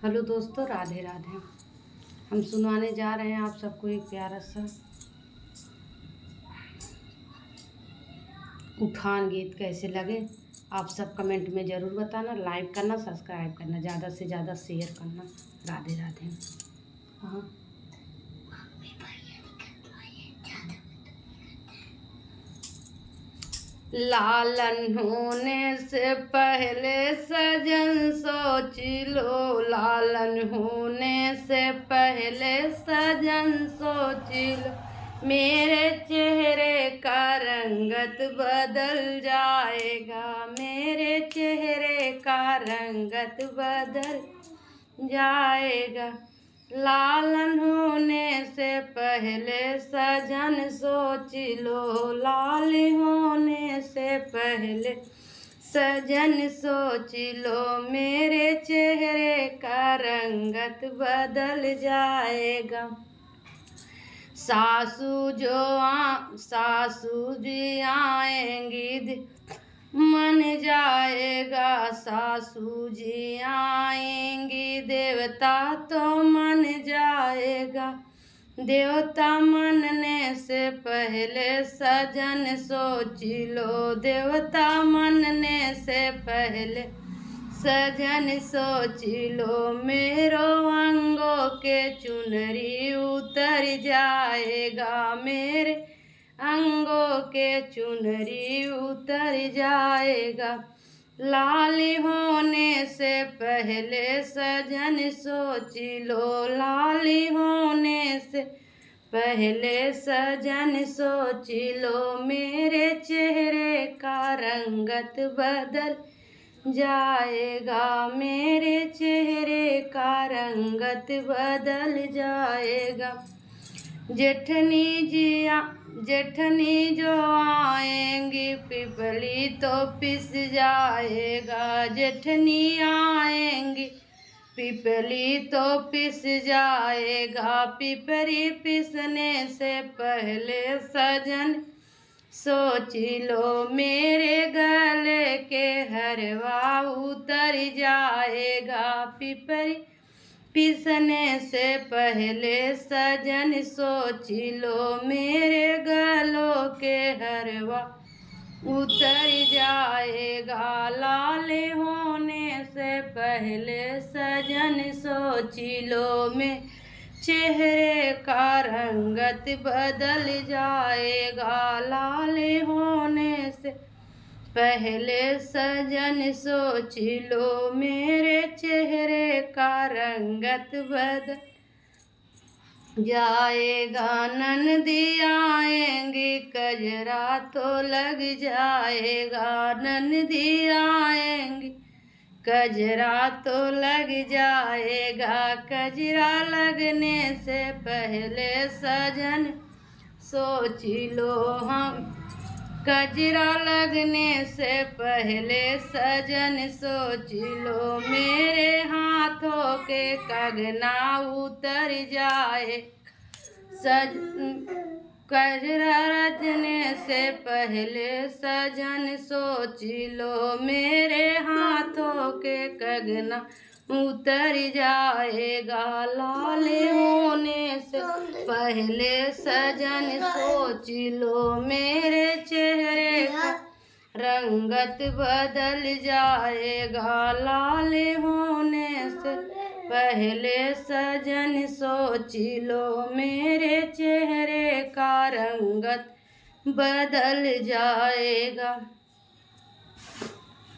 Hello दोस्तों, राधे राधे। हम सुनाने जा रहे हैं आप सबको एक प्यारा सा उठान गीत। कैसे लगे आप सब कमेंट में ज़रूर बताना, लाइक करना, सब्सक्राइब करना, ज़्यादा से ज़्यादा शेयर करना। राधे राधे। हाँ, लालन होने से पहले सजन सोच लो, लालन होने से पहले सजन सोच लो, मेरे चेहरे का रंगत बदल जाएगा, मेरे चेहरे का रंगत बदल जाएगा। लालन होने से पहले सजन सोच लो, लाल होने से पहले सजन सोच लो, मेरे चेहरे का रंगत बदल जाएगा। सासू जी आएंगी मन जाएगा, सासू जी आएंगी देवता तो मन जाएगा, देवता मनने से पहले सजन सोच लो, देवता मनने से पहले सजन सोच लो, मेरो अंगों के चुनरी उतर जाएगा, मेरे अंगों के चुनरी उतर जाएगा। लाल होने से पहले सजन सोच लो, लाल होने से पहले सजन सोच लो, मेरे चेहरे का रंगत बदल जाएगा, मेरे चेहरे का रंगत बदल जाएगा। जेठनी जो आएंगी पिपली तो पिस जाएगा, जेठनी आएंगी पिपली तो पिस जाएगा, पिपरी पिसने से पहले सजन सोच लो, मेरे गले के हरवा उतर जाएगा, पिपरी पिसने से पहले सजन सोच लो, मेरे गलों के हरवा उतर जाएगा। लाल होने से पहले सजन सोच लो, मैं चेहरे का रंगत बदल जाएगा, लाल होने से पहले सजन सोच लो, मेरे चेहरे का रंगत बदल जाएगा। ननदी आएंगी कजरा तो लग जाएगा, ननदी आएंगी कजरा तो लग जाएगा, कजरा लगने से पहले सजन सोच लो, हम कजरा लगने से पहले सजन सोच लो, मेरे हाथों के कंगना उतर जाए, कजरा रचने से पहले सजन सोच लो, मेरे हाथों के कंगना उतर जाएगा। लाल होने से पहले सजन सोच लो, मेरे चेहरे का रंगत बदल जाएगा, लाल होने से पहले सजन सोच लो, मेरे चेहरे का रंगत बदल जाएगा।